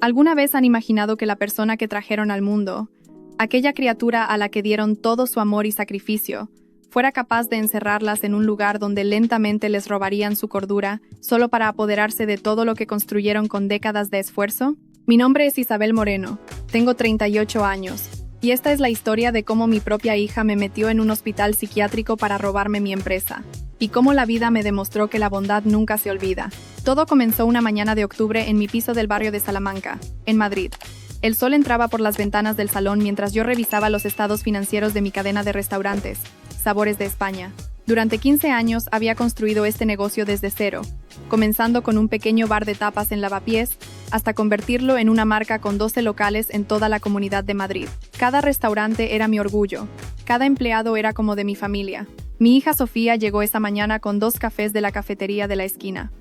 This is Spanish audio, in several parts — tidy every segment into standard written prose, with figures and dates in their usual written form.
¿Alguna vez han imaginado que la persona que trajeron al mundo, aquella criatura a la que dieron todo su amor y sacrificio, fuera capaz de encerrarlas en un lugar donde lentamente les robarían su cordura solo para apoderarse de todo lo que construyeron con décadas de esfuerzo? Mi nombre es Isabel Moreno, tengo 38 años, y esta es la historia de cómo mi propia hija me metió en un hospital psiquiátrico para robarme mi empresa, y cómo la vida me demostró que la bondad nunca se olvida. Todo comenzó una mañana de octubre en mi piso del barrio de Salamanca, en Madrid. El sol entraba por las ventanas del salón mientras yo revisaba los estados financieros de mi cadena de restaurantes, Sabores de España. Durante 15 años había construido este negocio desde cero, comenzando con un pequeño bar de tapas en Lavapiés, hasta convertirlo en una marca con 12 locales en toda la Comunidad de Madrid. Cada restaurante era mi orgullo, cada empleado era como de mi familia. Mi hija Sofía llegó esa mañana con 2 cafés de la cafetería de la esquina.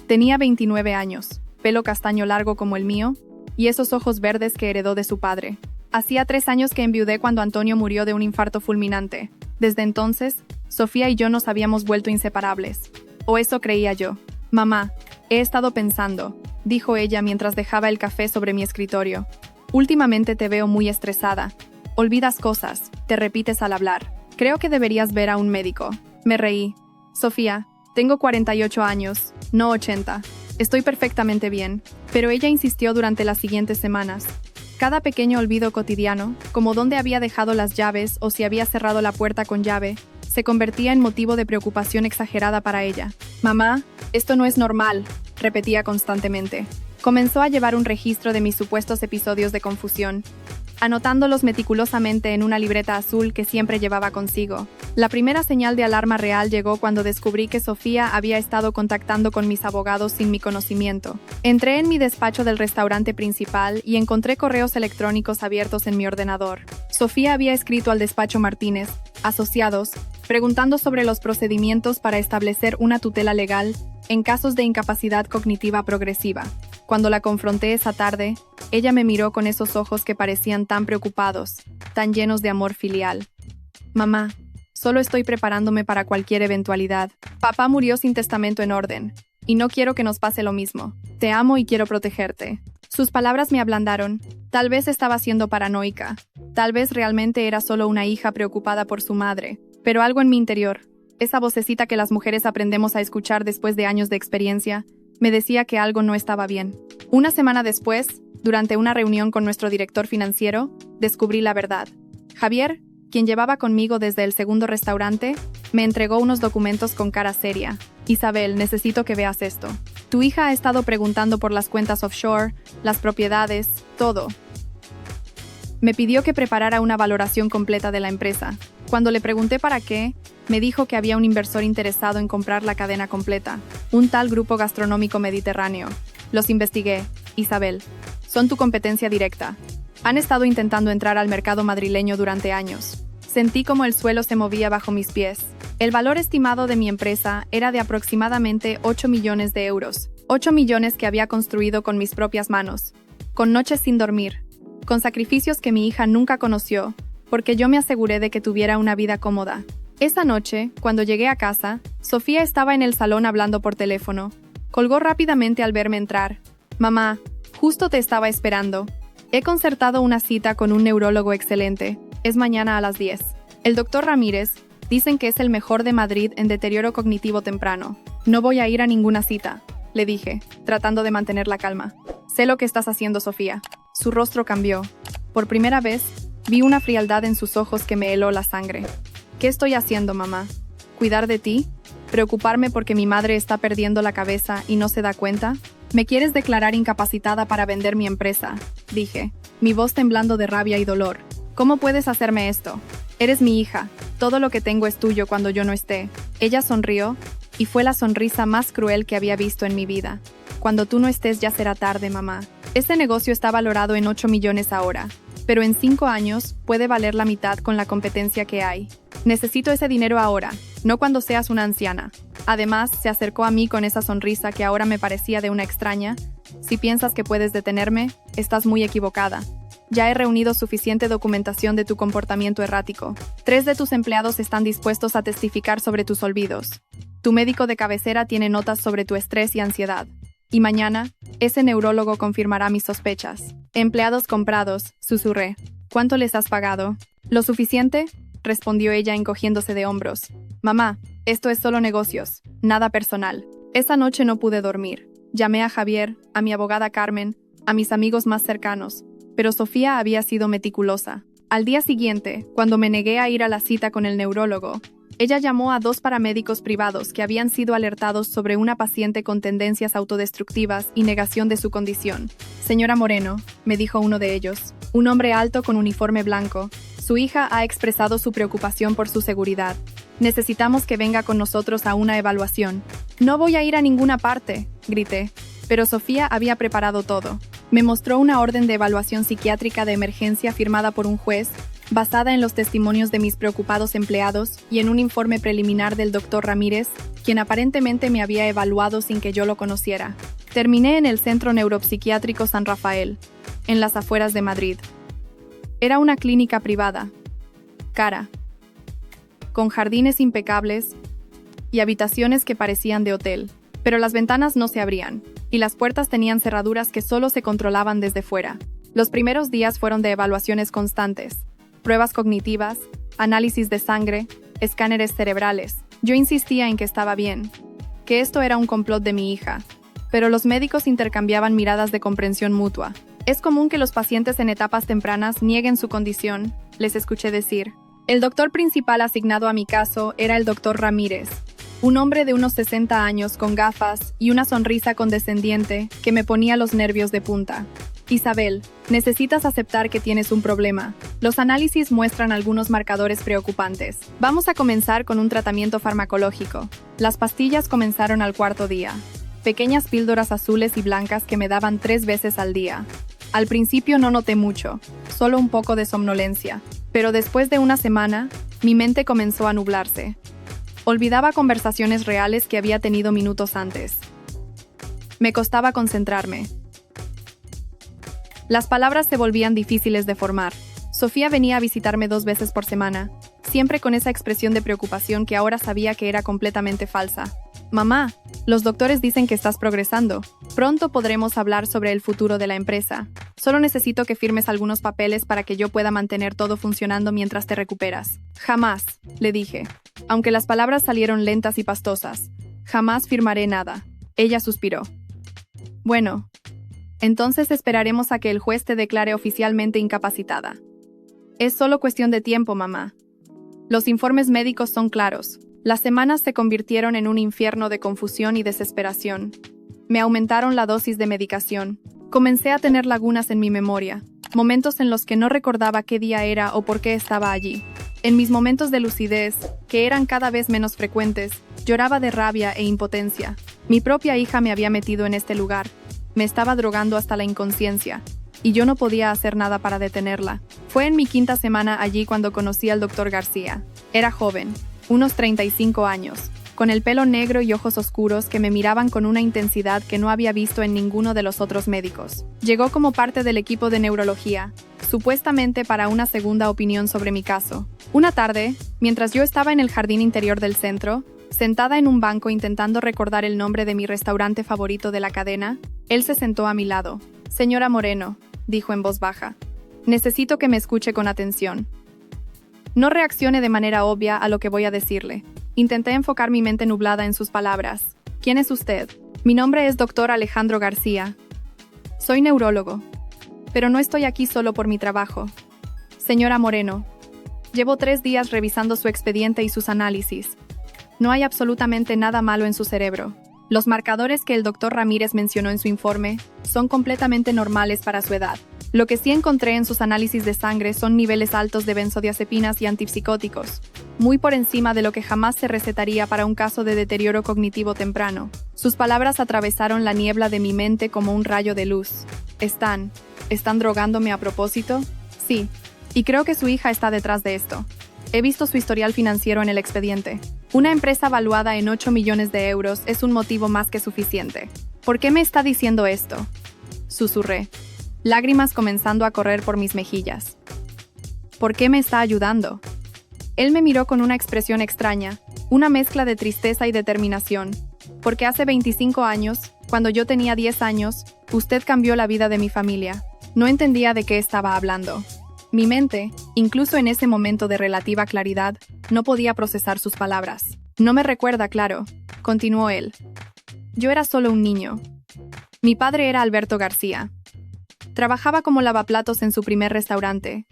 Tenía 29 años, pelo castaño largo como el mío, y esos ojos verdes que heredó de su padre. Hacía 3 años que enviudé cuando Antonio murió de un infarto fulminante. Desde entonces, Sofía y yo nos habíamos vuelto inseparables. O eso creía yo. Mamá, he estado pensando, dijo ella mientras dejaba el café sobre mi escritorio. Últimamente te veo muy estresada. Olvidas cosas, te repites al hablar. Creo que deberías ver a un médico. Me reí. Sofía, tengo 48 años, no 80. Estoy perfectamente bien, pero ella insistió durante las siguientes semanas. Cada pequeño olvido cotidiano, como dónde había dejado las llaves o si había cerrado la puerta con llave, se convertía en motivo de preocupación exagerada para ella. Mamá, esto no es normal, repetía constantemente. Comenzó a llevar un registro de mis supuestos episodios de confusión, anotándolos meticulosamente en una libreta azul que siempre llevaba consigo. La primera señal de alarma real llegó cuando descubrí que Sofía había estado contactando con mis abogados sin mi conocimiento. Entré en mi despacho del restaurante principal y encontré correos electrónicos abiertos en mi ordenador. Sofía había escrito al despacho Martínez, asociados, preguntando sobre los procedimientos para establecer una tutela legal en casos de incapacidad cognitiva progresiva. Cuando la confronté esa tarde, ella me miró con esos ojos que parecían tan preocupados, tan llenos de amor filial. Mamá, solo estoy preparándome para cualquier eventualidad. Papá murió sin testamento en orden, y no quiero que nos pase lo mismo. Te amo y quiero protegerte. Sus palabras me ablandaron. Tal vez estaba siendo paranoica. Tal vez realmente era solo una hija preocupada por su madre. Pero algo en mi interior, esa vocecita que las mujeres aprendemos a escuchar después de años de experiencia, me decía que algo no estaba bien. Una semana después, durante una reunión con nuestro director financiero, descubrí la verdad. Javier, quien llevaba conmigo desde el segundo restaurante, me entregó unos documentos con cara seria. Isabel, necesito que veas esto. Tu hija ha estado preguntando por las cuentas offshore, las propiedades, todo. Me pidió que preparara una valoración completa de la empresa. Cuando le pregunté para qué, me dijo que había un inversor interesado en comprar la cadena completa, un tal grupo gastronómico mediterráneo. Los investigué, Isabel. Son tu competencia directa. Han estado intentando entrar al mercado madrileño durante años. Sentí como el suelo se movía bajo mis pies. El valor estimado de mi empresa era de aproximadamente 8 millones de euros. 8 millones que había construido con mis propias manos, con noches sin dormir, con sacrificios que mi hija nunca conoció, porque yo me aseguré de que tuviera una vida cómoda. Esa noche, cuando llegué a casa, Sofía estaba en el salón hablando por teléfono. Colgó rápidamente al verme entrar. Mamá, justo te estaba esperando. He concertado una cita con un neurólogo excelente. Es mañana a las 10. El doctor Ramírez, dicen que es el mejor de Madrid en deterioro cognitivo temprano. No voy a ir a ninguna cita, le dije, tratando de mantener la calma. Sé lo que estás haciendo, Sofía. Su rostro cambió. Por primera vez, vi una frialdad en sus ojos que me heló la sangre. ¿Qué estoy haciendo, mamá? ¿Cuidar de ti? ¿Preocuparme porque mi madre está perdiendo la cabeza y no se da cuenta? ¿Me quieres declarar incapacitada para vender mi empresa?, dije, mi voz temblando de rabia y dolor. ¿Cómo puedes hacerme esto? Eres mi hija. Todo lo que tengo es tuyo cuando yo no esté. Ella sonrió, y fue la sonrisa más cruel que había visto en mi vida. Cuando tú no estés ya será tarde, mamá. Este negocio está valorado en 8 millones ahora, pero en 5 años puede valer la mitad con la competencia que hay. Necesito ese dinero ahora, no cuando seas una anciana. Además, se acercó a mí con esa sonrisa que ahora me parecía de una extraña. Si piensas que puedes detenerme, estás muy equivocada. Ya he reunido suficiente documentación de tu comportamiento errático. 3 de tus empleados están dispuestos a testificar sobre tus olvidos. Tu médico de cabecera tiene notas sobre tu estrés y ansiedad. Y mañana, ese neurólogo confirmará mis sospechas. Empleados comprados, susurré. ¿Cuánto les has pagado? ¿Lo suficiente? Respondió ella encogiéndose de hombros. Mamá, esto es solo negocios, nada personal. Esa noche no pude dormir. Llamé a Javier, a mi abogada Carmen, a mis amigos más cercanos, pero Sofía había sido meticulosa. Al día siguiente, cuando me negué a ir a la cita con el neurólogo, ella llamó a 2 paramédicos privados que habían sido alertados sobre una paciente con tendencias autodestructivas y negación de su condición. Señora Moreno, me dijo uno de ellos, un hombre alto con uniforme blanco. Su hija ha expresado su preocupación por su seguridad. Necesitamos que venga con nosotros a una evaluación. No voy a ir a ninguna parte, grité. Pero Sofía había preparado todo. Me mostró una orden de evaluación psiquiátrica de emergencia firmada por un juez, basada en los testimonios de mis preocupados empleados y en un informe preliminar del Dr. Ramírez, quien aparentemente me había evaluado sin que yo lo conociera. Terminé en el Centro Neuropsiquiátrico San Rafael, en las afueras de Madrid. Era una clínica privada, cara, con jardines impecables y habitaciones que parecían de hotel, pero las ventanas no se abrían, y las puertas tenían cerraduras que solo se controlaban desde fuera. Los primeros días fueron de evaluaciones constantes, pruebas cognitivas, análisis de sangre, escáneres cerebrales. Yo insistía en que estaba bien, que esto era un complot de mi hija, pero los médicos intercambiaban miradas de comprensión mutua. Es común que los pacientes en etapas tempranas nieguen su condición, les escuché decir. El doctor principal asignado a mi caso era el doctor Ramírez, un hombre de unos 60 años con gafas y una sonrisa condescendiente que me ponía los nervios de punta. Isabel, necesitas aceptar que tienes un problema. Los análisis muestran algunos marcadores preocupantes. Vamos a comenzar con un tratamiento farmacológico. Las pastillas comenzaron al 4.º día. Pequeñas píldoras azules y blancas que me daban 3 veces al día. Al principio no noté mucho, solo un poco de somnolencia. Pero después de una semana, mi mente comenzó a nublarse. Olvidaba conversaciones reales que había tenido minutos antes. Me costaba concentrarme. Las palabras se volvían difíciles de formar. Sofía venía a visitarme 2 veces por semana, siempre con esa expresión de preocupación que ahora sabía que era completamente falsa. Mamá, los doctores dicen que estás progresando. Pronto podremos hablar sobre el futuro de la empresa. Solo necesito que firmes algunos papeles para que yo pueda mantener todo funcionando mientras te recuperas. Jamás, le dije. Aunque las palabras salieron lentas y pastosas. Jamás firmaré nada. Ella suspiró. Bueno, entonces esperaremos a que el juez te declare oficialmente incapacitada. Es solo cuestión de tiempo, mamá. Los informes médicos son claros. Las semanas se convirtieron en un infierno de confusión y desesperación. Me aumentaron la dosis de medicación. Comencé a tener lagunas en mi memoria, momentos en los que no recordaba qué día era o por qué estaba allí. En mis momentos de lucidez, que eran cada vez menos frecuentes, lloraba de rabia e impotencia. Mi propia hija me había metido en este lugar. Me estaba drogando hasta la inconsciencia, y yo no podía hacer nada para detenerla. Fue en mi 5ª semana allí cuando conocí al Dr. García. Era joven, unos 35 años, con el pelo negro y ojos oscuros que me miraban con una intensidad que no había visto en ninguno de los otros médicos. Llegó como parte del equipo de neurología, supuestamente para una segunda opinión sobre mi caso. Una tarde, mientras yo estaba en el jardín interior del centro, sentada en un banco intentando recordar el nombre de mi restaurante favorito de la cadena, él se sentó a mi lado. Señora Moreno, dijo en voz baja, necesito que me escuche con atención. No reaccione de manera obvia a lo que voy a decirle. Intenté enfocar mi mente nublada en sus palabras. ¿Quién es usted? Mi nombre es Dr. Alejandro García. Soy neurólogo. Pero no estoy aquí solo por mi trabajo. Señora Moreno, llevo 3 días revisando su expediente y sus análisis. No hay absolutamente nada malo en su cerebro. Los marcadores que el Dr. Ramírez mencionó en su informe son completamente normales para su edad. Lo que sí encontré en sus análisis de sangre son niveles altos de benzodiazepinas y antipsicóticos, muy por encima de lo que jamás se recetaría para un caso de deterioro cognitivo temprano. Sus palabras atravesaron la niebla de mi mente como un rayo de luz. ¿Están drogándome a propósito? Sí, y creo que su hija está detrás de esto. He visto su historial financiero en el expediente. Una empresa valuada en 8 millones de euros es un motivo más que suficiente. ¿Por qué me está diciendo esto? Susurré, lágrimas comenzando a correr por mis mejillas. ¿Por qué me está ayudando? Él me miró con una expresión extraña, una mezcla de tristeza y determinación. Porque hace 25 años, Cuando yo tenía 10 años, usted cambió la vida de mi familia. No entendía de qué estaba hablando. Mi mente, incluso en ese momento de relativa claridad, no podía procesar sus palabras. No me recuerda, claro, continuó él. Yo era solo un niño. Mi padre era Alberto García. Trabajaba como lavaplatos en su primer restaurante,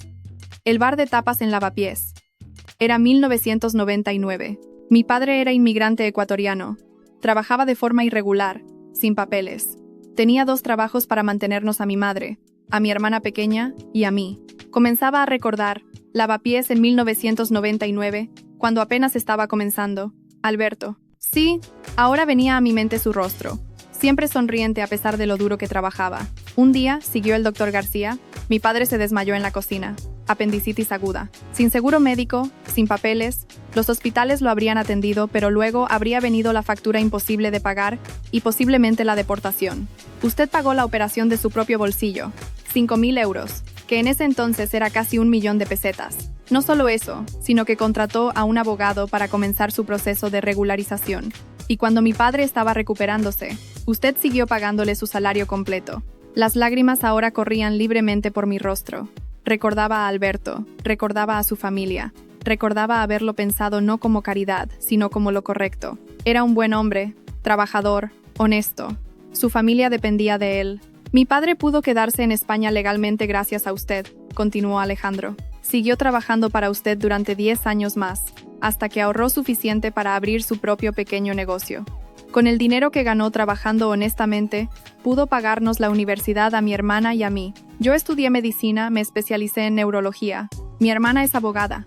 el bar de tapas en Lavapiés. Era 1999. Mi padre era inmigrante ecuatoriano. Trabajaba de forma irregular, sin papeles. Tenía 2 trabajos para mantenernos a mi madre, a mi hermana pequeña y a mí. Comenzaba a recordar, Lavapiés en 1999, cuando apenas estaba comenzando. Alberto. Sí, ahora venía a mi mente su rostro, siempre sonriente a pesar de lo duro que trabajaba. Un día, siguió el doctor García, mi padre se desmayó en la cocina. Apendicitis aguda. Sin seguro médico, sin papeles, los hospitales lo habrían atendido, pero luego habría venido la factura imposible de pagar y posiblemente la deportación. Usted pagó la operación de su propio bolsillo, 5.000 euros, que en ese entonces era casi 1.000.000 de pesetas. No solo eso, sino que contrató a un abogado para comenzar su proceso de regularización. Y cuando mi padre estaba recuperándose, usted siguió pagándole su salario completo. Las lágrimas ahora corrían libremente por mi rostro. Recordaba a Alberto, recordaba a su familia, recordaba haberlo pensado no como caridad, sino como lo correcto. Era un buen hombre, trabajador, honesto. Su familia dependía de él. Mi padre pudo quedarse en España legalmente gracias a usted, continuó Alejandro. Siguió trabajando para usted durante 10 años más, hasta que ahorró suficiente para abrir su propio pequeño negocio. Con el dinero que ganó trabajando honestamente, pudo pagarnos la universidad a mi hermana y a mí. Yo estudié medicina, me especialicé en neurología. Mi hermana es abogada.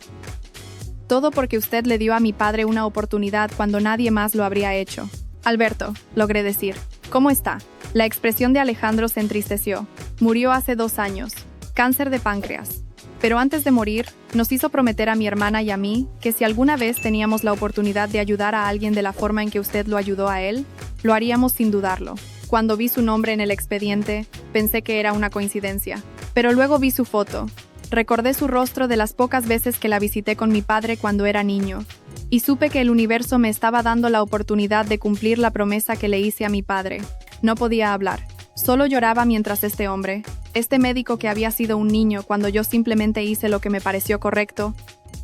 Todo porque usted le dio a mi padre una oportunidad cuando nadie más lo habría hecho. Alberto, logré decir. ¿Cómo está? La expresión de Alejandro se entristeció. Murió hace 2 años. Cáncer de páncreas. Pero antes de morir, nos hizo prometer a mi hermana y a mí que si alguna vez teníamos la oportunidad de ayudar a alguien de la forma en que usted lo ayudó a él, lo haríamos sin dudarlo. Cuando vi su nombre en el expediente, pensé que era una coincidencia. Pero luego vi su foto. Recordé su rostro de las pocas veces que la visité con mi padre cuando era niño. Y supe que el universo me estaba dando la oportunidad de cumplir la promesa que le hice a mi padre. No podía hablar. Solo lloraba mientras este hombre, este médico que había sido un niño cuando yo simplemente hice lo que me pareció correcto,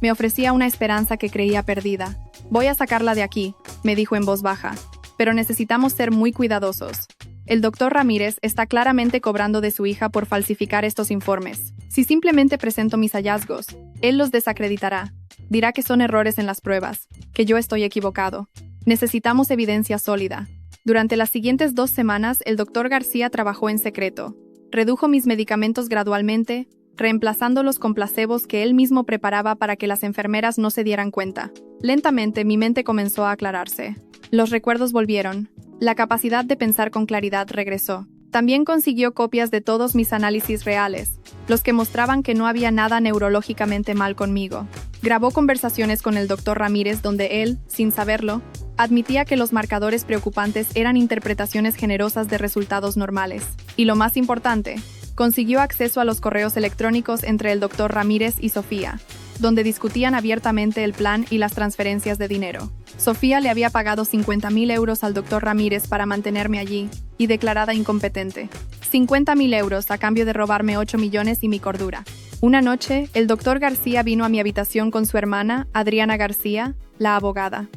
me ofrecía una esperanza que creía perdida. Voy a sacarla de aquí, me dijo en voz baja, pero necesitamos ser muy cuidadosos. El doctor Ramírez está claramente cobrando de su hija por falsificar estos informes. Si simplemente presento mis hallazgos, él los desacreditará. Dirá que son errores en las pruebas, que yo estoy equivocado. Necesitamos evidencia sólida. Durante las siguientes 2 semanas, el doctor García trabajó en secreto. Redujo mis medicamentos gradualmente, reemplazándolos con placebos que él mismo preparaba para que las enfermeras no se dieran cuenta. Lentamente, mi mente comenzó a aclararse. Los recuerdos volvieron. La capacidad de pensar con claridad regresó. También consiguió copias de todos mis análisis reales, los que mostraban que no había nada neurológicamente mal conmigo. Grabó conversaciones con el doctor Ramírez donde él, sin saberlo, admitía que los marcadores preocupantes eran interpretaciones generosas de resultados normales. Y lo más importante, consiguió acceso a los correos electrónicos entre el doctor Ramírez y Sofía, donde discutían abiertamente el plan y las transferencias de dinero. Sofía le había pagado 50.000 euros al doctor Ramírez para mantenerme allí, y declarada incompetente. 50.000 euros a cambio de robarme 8 millones y mi cordura. Una noche, el doctor García vino a mi habitación con su hermana, Adriana García, la abogada.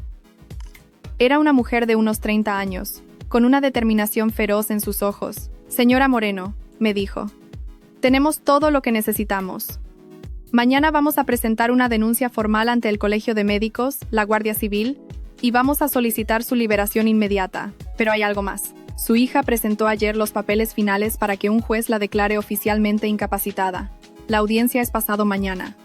Era una mujer de unos 30 años, con una determinación feroz en sus ojos. Señora Moreno, me dijo, tenemos todo lo que necesitamos. Mañana vamos a presentar una denuncia formal ante el Colegio de Médicos, la Guardia Civil, y vamos a solicitar su liberación inmediata. Pero hay algo más. Su hija presentó ayer los papeles finales para que un juez la declare oficialmente incapacitada. La audiencia es pasado mañana.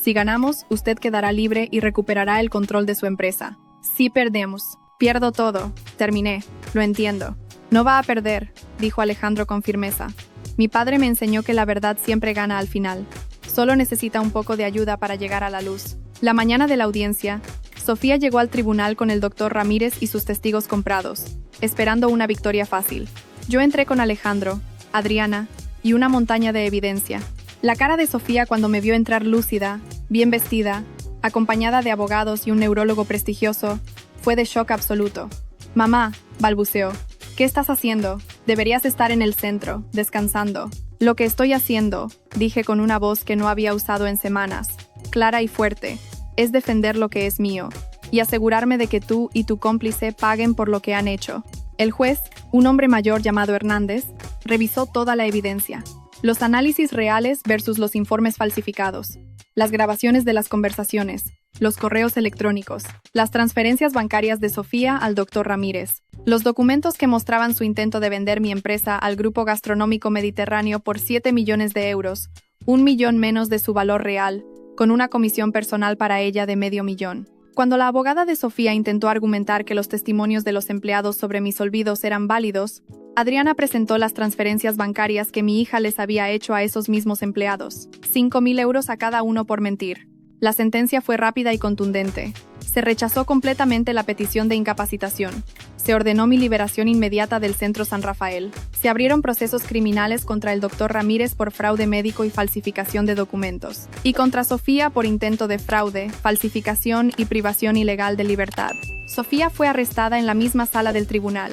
Si ganamos, usted quedará libre y recuperará el control de su empresa. Si perdemos, pierdo todo. Terminé. Lo entiendo. No va a perder, dijo Alejandro con firmeza. Mi padre me enseñó que la verdad siempre gana al final. Solo necesita un poco de ayuda para llegar a la luz. La mañana de la audiencia, Sofía llegó al tribunal con el doctor Ramírez y sus testigos comprados, esperando una victoria fácil. Yo entré con Alejandro, Adriana y una montaña de evidencia. La cara de Sofía cuando me vio entrar lúcida, bien vestida, acompañada de abogados y un neurólogo prestigioso, fue de shock absoluto. Mamá, balbuceó, ¿Qué estás haciendo? Deberías estar en el centro, descansando. Lo que estoy haciendo, dije con una voz que no había usado en semanas, clara y fuerte, es defender lo que es mío y asegurarme de que tú y tu cómplice paguen por lo que han hecho. El juez, un hombre mayor llamado Hernández, revisó toda la evidencia. Los análisis reales versus los informes falsificados, las grabaciones de las conversaciones, los correos electrónicos, las transferencias bancarias de Sofía al doctor Ramírez, los documentos que mostraban su intento de vender mi empresa al Grupo Gastronómico Mediterráneo por 7 millones de euros, 1 millón menos de su valor real, con una comisión personal para ella de medio millón. Cuando la abogada de Sofía intentó argumentar que los testimonios de los empleados sobre mis olvidos eran válidos, Adriana presentó las transferencias bancarias que mi hija les había hecho a esos mismos empleados, 5.000 euros a cada uno por mentir. La sentencia fue rápida y contundente. Se rechazó completamente la petición de incapacitación. Se ordenó mi liberación inmediata del Centro San Rafael. Se abrieron procesos criminales contra el doctor Ramírez por fraude médico y falsificación de documentos, y contra Sofía por intento de fraude, falsificación y privación ilegal de libertad. Sofía fue arrestada en la misma sala del tribunal.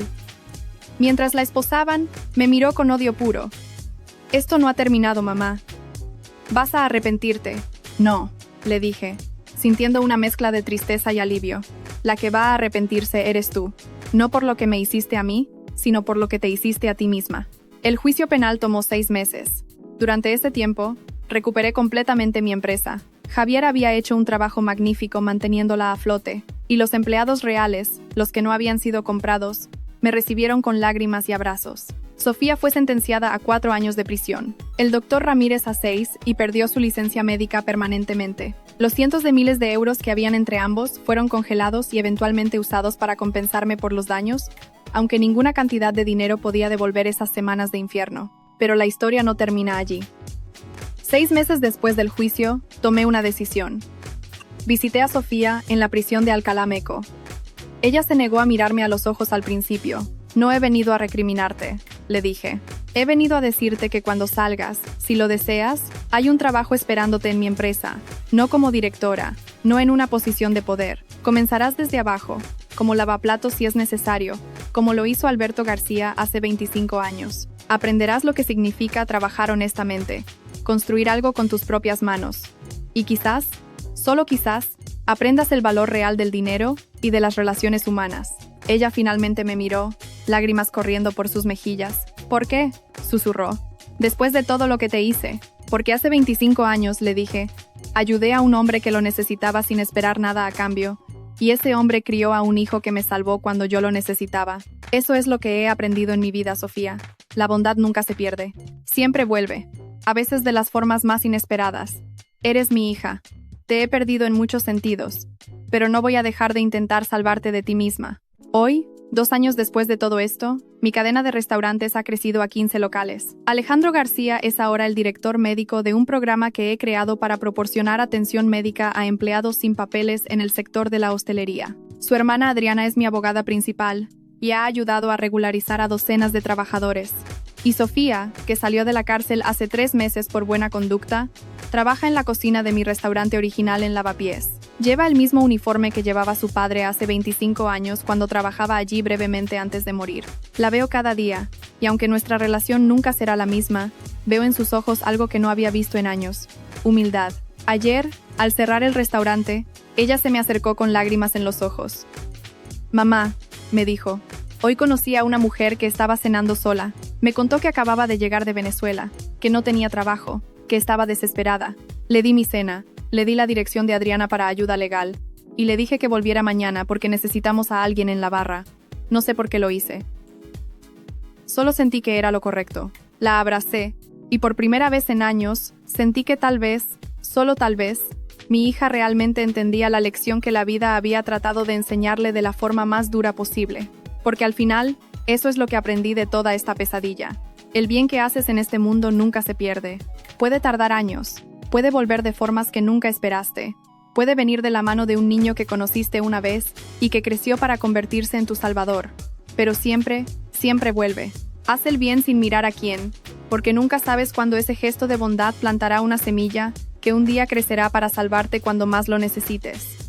Mientras la esposaban, me miró con odio puro. «Esto no ha terminado, mamá. Vas a arrepentirte». «No», le dije, sintiendo una mezcla de tristeza y alivio. «La que va a arrepentirse eres tú. No por lo que me hiciste a mí, sino por lo que te hiciste a ti misma». El juicio penal tomó 6 meses. Durante ese tiempo, recuperé completamente mi empresa. Javier había hecho un trabajo magnífico manteniéndola a flote, y los empleados reales, los que no habían sido comprados, me recibieron con lágrimas y abrazos. Sofía fue sentenciada a 4 años de prisión, el doctor Ramírez a 6 y perdió su licencia médica permanentemente. Los cientos de miles de euros que habían entre ambos fueron congelados y eventualmente usados para compensarme por los daños, aunque ninguna cantidad de dinero podía devolver esas semanas de infierno. Pero la historia no termina allí. 6 meses después del juicio, tomé una decisión. Visité a Sofía en la prisión de Alcalá Meco. Ella se negó a mirarme a los ojos al principio. «No he venido a recriminarte», le dije. «He venido a decirte que cuando salgas, si lo deseas, hay un trabajo esperándote en mi empresa, no como directora, no en una posición de poder. Comenzarás desde abajo, como lavaplatos si es necesario, como lo hizo Alberto García hace 25 años. Aprenderás lo que significa trabajar honestamente, construir algo con tus propias manos. Y quizás, solo quizás, aprendas el valor real del dinero y de las relaciones humanas». Ella finalmente me miró, lágrimas corriendo por sus mejillas. «¿Por qué?», susurró. «Después de todo lo que te hice. Porque hace 25 años», le dije, «ayudé a un hombre que lo necesitaba sin esperar nada a cambio. Y ese hombre crió a un hijo que me salvó cuando yo lo necesitaba. Eso es lo que he aprendido en mi vida, Sofía. La bondad nunca se pierde. Siempre vuelve. A veces de las formas más inesperadas. Eres mi hija. Te he perdido en muchos sentidos. Pero no voy a dejar de intentar salvarte de ti misma». Hoy, 2 años después de todo esto, mi cadena de restaurantes ha crecido a 15 locales. Alejandro García es ahora el director médico de un programa que he creado para proporcionar atención médica a empleados sin papeles en el sector de la hostelería. Su hermana Adriana es mi abogada principal y ha ayudado a regularizar a docenas de trabajadores. Y Sofía, que salió de la cárcel hace 3 meses por buena conducta, trabaja en la cocina de mi restaurante original en Lavapiés. Lleva el mismo uniforme que llevaba su padre hace 25 años cuando trabajaba allí brevemente antes de morir. La veo cada día, y aunque nuestra relación nunca será la misma, veo en sus ojos algo que no había visto en años: humildad. Ayer, al cerrar el restaurante, ella se me acercó con lágrimas en los ojos. «Mamá», me dijo, «hoy conocí a una mujer que estaba cenando sola. Me contó que acababa de llegar de Venezuela, que no tenía trabajo, que estaba desesperada. Le di mi cena. Le di la dirección de Adriana para ayuda legal, y le dije que volviera mañana porque necesitamos a alguien en la barra. No sé por qué lo hice. Solo sentí que era lo correcto. La abracé, y por primera vez en años, sentí que tal vez, solo tal vez, mi hija realmente entendía la lección que la vida había tratado de enseñarle de la forma más dura posible. Porque al final, eso es lo que aprendí de toda esta pesadilla. El bien que haces en este mundo nunca se pierde. Puede tardar años. Puede volver de formas que nunca esperaste. Puede venir de la mano de un niño que conociste una vez y que creció para convertirse en tu salvador. Pero siempre, siempre vuelve. Haz el bien sin mirar a quién, porque nunca sabes cuándo ese gesto de bondad plantará una semilla que un día crecerá para salvarte cuando más lo necesites.